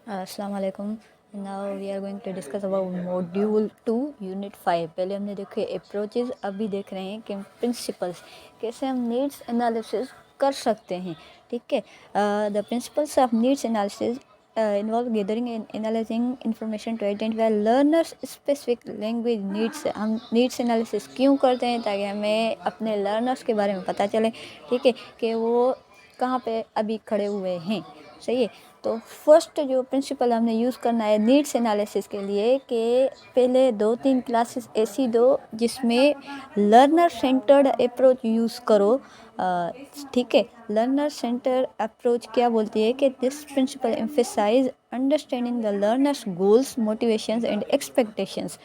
अस्सलाम वालेकुम। Now we are going to discuss about module 2 unit 5। पहले हमने देखे अप्रोचेज, अभी देख रहे हैं कि प्रिंसिपल्स, कैसे हम नीड्स एनालिसिस कर सकते हैं। ठीक है, the principles of needs analysis involve gathering and analysing information to identify learners specific language needs. हम नीड्स एनालिसिस क्यों करते हैं? ताकि हमें अपने लर्नर्स के बारे में पता चले, ठीक है, कि वो कहाँ पे अभी खड़े हुए हैं। सही है। तो फर्स्ट जो प्रिंसिपल हमने यूज़ करना है नीड्स एनालिसिस के लिए, कि पहले 2-3 क्लासेस ऐसी दो जिसमें लर्नर सेंटर्ड अप्रोच यूज़ करो। ठीक है, लर्नर सेंटर अप्रोच क्या बोलती है कि this principle emphasise understanding the learners goals, motivations and expectations.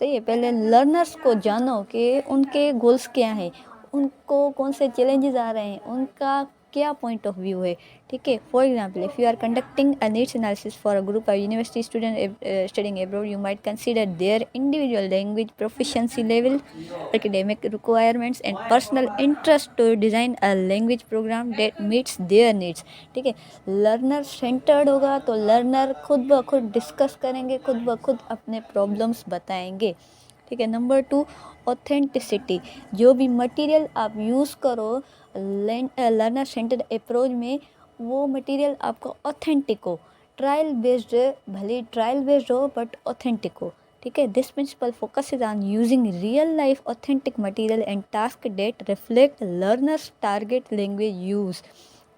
सही है, पहले लर्नर्स को जानो कि उनके गोल्स क्या हैं, उनको कौन से चैलेंजेस आ रहे हैं, उनका क्या पॉइंट ऑफ व्यू है। ठीक है, for example if you are conducting a needs analysis for a group of university student studying abroad, you might consider their individual language proficiency level, academic requirements and personal interest to design a language program that meets their needs। ठीक है, learner centred होगा तो learner खुद ब खुद discuss करेंगे, खुद ब खुद अपने प्रॉब्लम्स बताएंगे। ठीक है, नंबर 2, ऑथेंटिसिटी। जो भी मटेरियल आप यूज़ करो लर्नर सेंटर्ड अप्रोच में, वो मटेरियल आपको ऑथेंटिक हो, ट्रायल बेस्ड, भले ट्रायल बेस्ड हो बट ऑथेंटिक हो। ठीक है, this principle focuses on using real life authentic material and task that reflect learners target language use.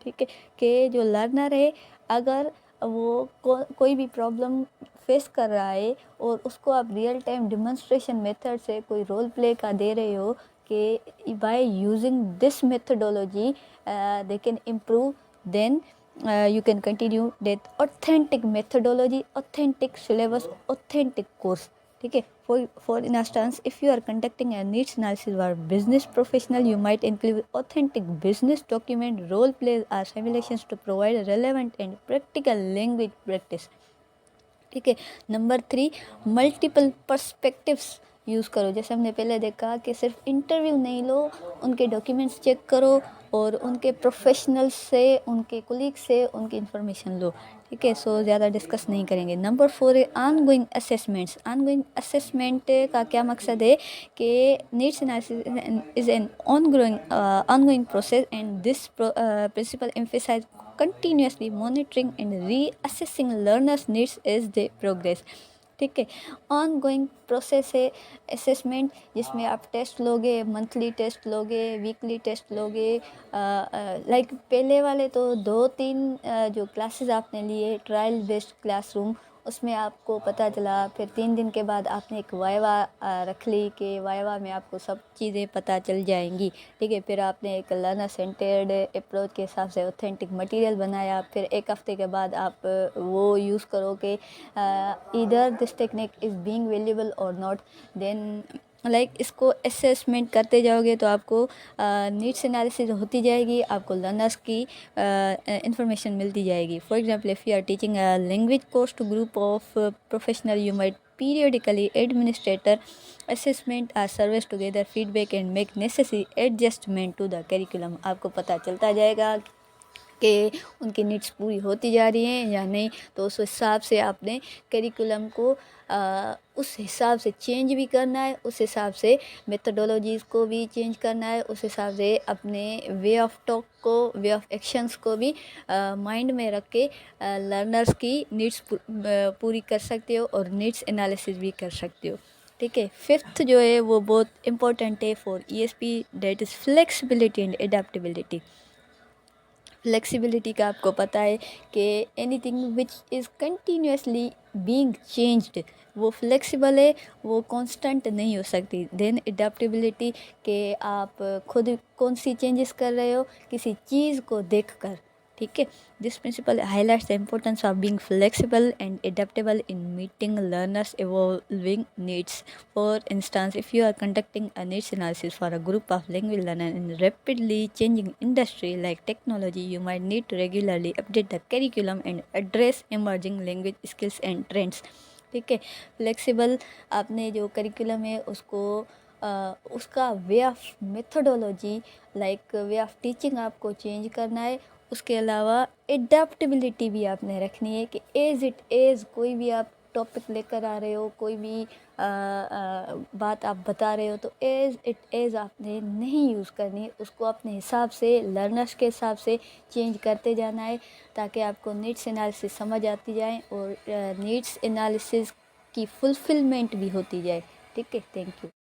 ठीक है, कि जो लर्नर है, अगर वो कोई भी प्रॉब्लम फेस कर रहा है और उसको आप रियल टाइम डिमॉन्स्ट्रेशन मेथड से कोई रोल प्ले का दे रहे हो कि by using this methodology they can improve, then you can continue that authentic methodology, authentic syllabus, authentic course। ठीक है, for instance if you are conducting a needs analysis for business professional, you might include authentic business document, role plays or simulations to provide relevant and practical language practice। ठीक है, number 3, multiple perspectives use करो। जैसे हमने पहले देखा कि सिर्फ interview नहीं लो, उनके डॉक्यूमेंट्स चेक करो और उनके प्रोफेशनल से, उनके कोलीग से उनकी इन्फॉर्मेशन लो। ठीक है, सो ज़्यादा डिस्कस नहीं करेंगे। नंबर 4 है ongoing assessments. Ongoing assessment का क्या मकसद है कि needs analysis is an ongoing process and this principle emphasise continuously monitoring and reassessing learners needs as they progress। ठीक है, ऑन गोइंग प्रोसेस है असेसमेंट, जिसमें आप टेस्ट लोगे, मंथली टेस्ट लोगे, वीकली टेस्ट लोगे। लाइक पहले वाले तो 2-3 जो क्लासेस आपने लिए ट्रायल बेस्ड क्लासरूम, उसमें आपको पता चला, फिर 3 दिन के बाद आपने एक वाइवा रख ली कि वाइवा में आपको सब चीज़ें पता चल जाएंगी। ठीक है, फिर आपने एक लर्नर सेंटर्ड अप्रोच के हिसाब से ऑथेंटिक मटेरियल बनाया, फिर 1 हफ्ते के बाद आप वो यूज़ करो कि either this technique is being valuable और नॉट। देन लाइक इसको असेसमेंट करते जाओगे तो आपको नीड्स एनालिसिस होती जाएगी, आपको लर्नर्स की इंफॉर्मेशन मिलती जाएगी। For example if you are teaching a language course to group of professional, you might periodically administrator assessment or surveys to gather feedback and make necessary adjustment to the curriculum। आपको पता चलता जाएगा कि उनकी needs पूरी होती जा रही हैं या नहीं, तो उस हिसाब से आपने करिकुलम को उस हिसाब से चेंज भी करना है, उस हिसाब से मेथडोलॉजीज़ को भी चेंज करना है, उस हिसाब से अपने वे ऑफ टॉक को, वे ऑफ एक्शंस को भी माइंड में रख के लर्नर्स की नीड्स पूरी कर सकते हो और नीड्स एनालिसिस भी कर सकते हो। ठीक है, फिफ्थ जो है वो बहुत इम्पोर्टेंट है for ESP, that is flexibility and adaptability. Flexibility का आपको पता है कि anything which is continuously being changed, वो फ्लेक्सिबल है, वो कांस्टेंट नहीं हो सकती। देन एडेप्टेबिलिटी, कि आप खुद कौन सी चेंजेस कर रहे हो किसी चीज़ को देखकर। ठीक है, this principal highlights the importance of being flexible and adaptable in meeting learners evolving needs। For instance, if you are conducting a needs analysis for a group of language learners in rapidly changing industry like technology, you might need to regularly update the curriculum and address emerging language skills and trends। ठीक है, flexible, आपने जो curriculum है उसको उसका way of methodology, like way of teaching आपको change करना है, उसके अलावा एडेप्टेबिलिटी भी आपने रखनी है कि एज़ इट इज़ कोई भी आप टॉपिक लेकर आ रहे हो, कोई भी बात आप बता रहे हो तो एज़ इट इज़ आपने नहीं यूज़ करनी है, उसको अपने हिसाब से लर्नर्स के हिसाब से चेंज करते जाना है ताकि आपको नीड्स एनालिसिस समझ आती जाए और नीड्स एनालिसिस की फुलफिलमेंट भी होती जाए। ठीक है, थैंक यू।